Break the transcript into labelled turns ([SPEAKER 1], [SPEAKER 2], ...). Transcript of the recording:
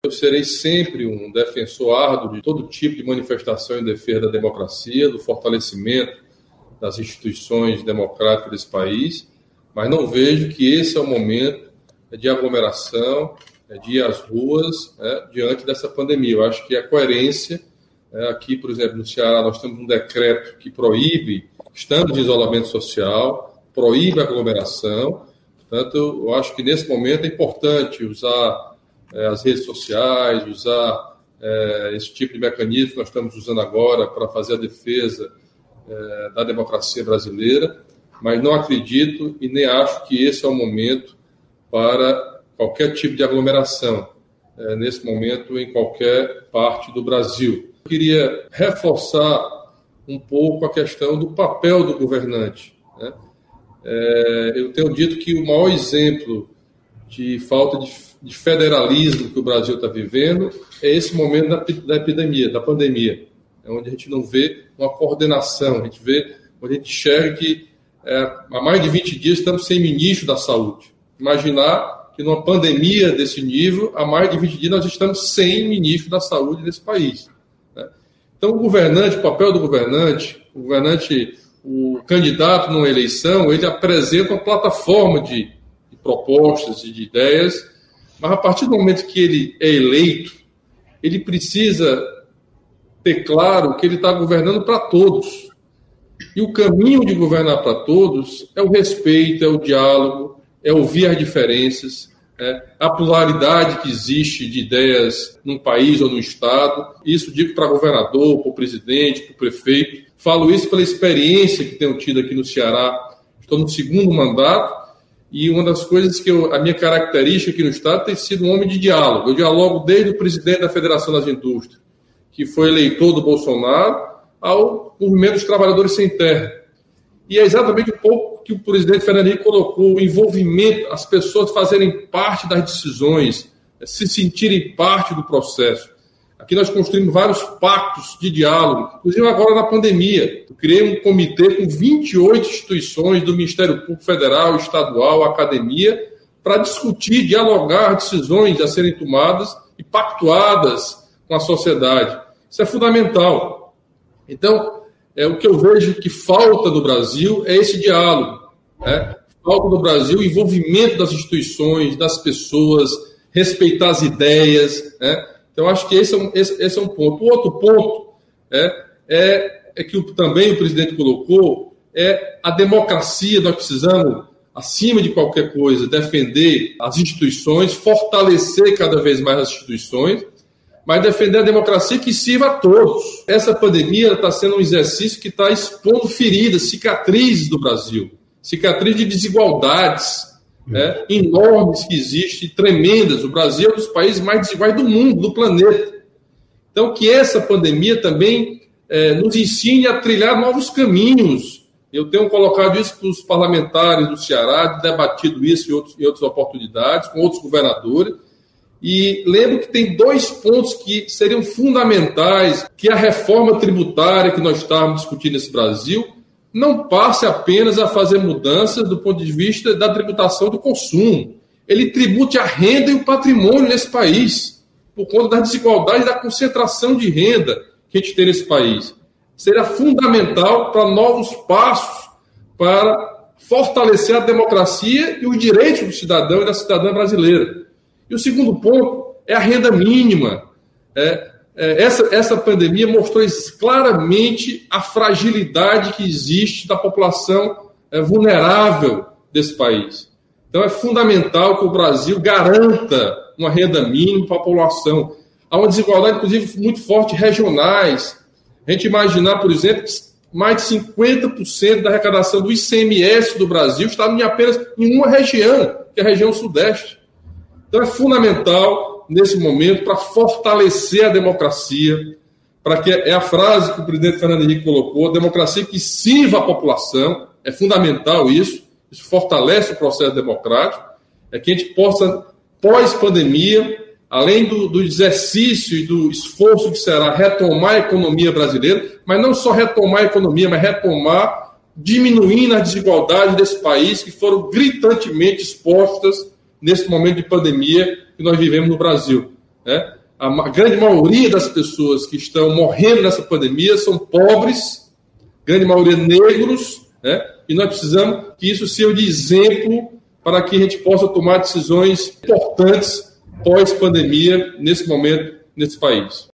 [SPEAKER 1] Eu serei sempre um defensor árduo de todo tipo de manifestação em defesa da democracia, do fortalecimento das instituições democráticas desse país, mas não vejo que esse é o momento de aglomeração, de ir às ruas, diante dessa pandemia. Eu acho que a coerência, aqui, por exemplo, no Ceará, nós temos um decreto que proíbe, estamos em isolamento social, proíbe a aglomeração. Portanto, eu acho que nesse momento é importante usar as redes sociais, usar esse tipo de mecanismo que nós estamos usando agora para fazer a defesa da democracia brasileira, mas não acredito e nem acho que esse é o momento para qualquer tipo de aglomeração, nesse momento, em qualquer parte do Brasil. Eu queria reforçar um pouco a questão do papel do governante, né? Eu tenho dito que o maior exemplo de falta de federalismo que o Brasil está vivendo é esse momento da epidemia, da pandemia, onde a gente não vê uma coordenação, onde a gente enxerga que há mais de 20 dias estamos sem ministro da saúde. Imaginar que numa pandemia desse nível, há mais de 20 dias nós estamos sem ministro da saúde nesse país, né? Então, o papel do governante, o candidato numa eleição, ele apresenta uma plataforma de propostas e de ideias, mas a partir do momento que ele é eleito, ele precisa ter claro que ele está governando para todos. E o caminho de governar para todos é o respeito, é o diálogo, é ouvir as diferenças, a pluralidade que existe de ideias num país ou num estado. Isso digo para governador, para o presidente, para o prefeito. Falo isso pela experiência que tenho tido aqui no Ceará. Estou no segundo mandato e uma das coisas a minha característica aqui no estado tem sido um homem de diálogo. Eu dialogo desde o presidente da Federação das Indústrias, que foi eleitor do Bolsonaro, ao movimento dos trabalhadores sem terra. E é exatamente um pouco que o presidente Fernando Henrique colocou, o envolvimento, as pessoas fazerem parte das decisões, se sentirem parte do processo. Aqui nós construímos vários pactos de diálogo, inclusive agora na pandemia. Eu criei um comitê com 28 instituições do Ministério Público Federal, Estadual, Academia, para discutir, dialogar decisões a serem tomadas e pactuadas com a sociedade. Isso é fundamental. Então, o que eu vejo que falta no Brasil é esse diálogo, né? Falta no Brasil o envolvimento das instituições, das pessoas, respeitar as ideias, né? Então, acho que esse é um ponto. O outro ponto é que também o presidente colocou, a democracia. Nós precisamos, acima de qualquer coisa, defender as instituições, fortalecer cada vez mais as instituições, mas defender a democracia que sirva a todos. Essa pandemia está sendo um exercício que está expondo feridas, cicatrizes do Brasil, cicatrizes de desigualdades enormes que existem, tremendas. O Brasil é um dos países mais desiguais do mundo, do planeta. Então, que essa pandemia também nos ensine a trilhar novos caminhos. Eu tenho colocado isso para os parlamentares do Ceará, debatido isso em outras oportunidades, com outros governadores. E lembro que tem 2 pontos que seriam fundamentais, que a reforma tributária que nós estávamos discutindo nesse Brasil não passe apenas a fazer mudanças do ponto de vista da tributação do consumo. Ele tribute a renda e o patrimônio nesse país, por conta da desigualdade e da concentração de renda que a gente tem nesse país. Seria fundamental para novos passos, para fortalecer a democracia e os direitos do cidadão e da cidadã brasileira. E o segundo ponto é a renda mínima. Essa pandemia mostrou claramente a fragilidade que existe da população vulnerável desse país. Então, é fundamental que o Brasil garanta uma renda mínima para a população. Há uma desigualdade, inclusive, muito forte regionais. A gente imaginar, por exemplo, que mais de 50% da arrecadação do ICMS do Brasil está apenas em uma região, que é a região sudeste. Então, é fundamental, nesse momento, para fortalecer a democracia, para que a frase que o presidente Fernando Henrique colocou, democracia que sirva a população, é fundamental isso fortalece o processo democrático, que a gente possa, pós-pandemia, além do exercício e do esforço que será retomar a economia brasileira, mas não só retomar a economia, mas retomar, diminuindo as desigualdades desse país, que foram gritantemente expostas nesse momento de pandemia que nós vivemos no Brasil. né? A grande maioria das pessoas que estão morrendo nessa pandemia são pobres, grande maioria negros, né? E nós precisamos que isso sirva de exemplo para que a gente possa tomar decisões importantes pós-pandemia nesse momento, nesse país.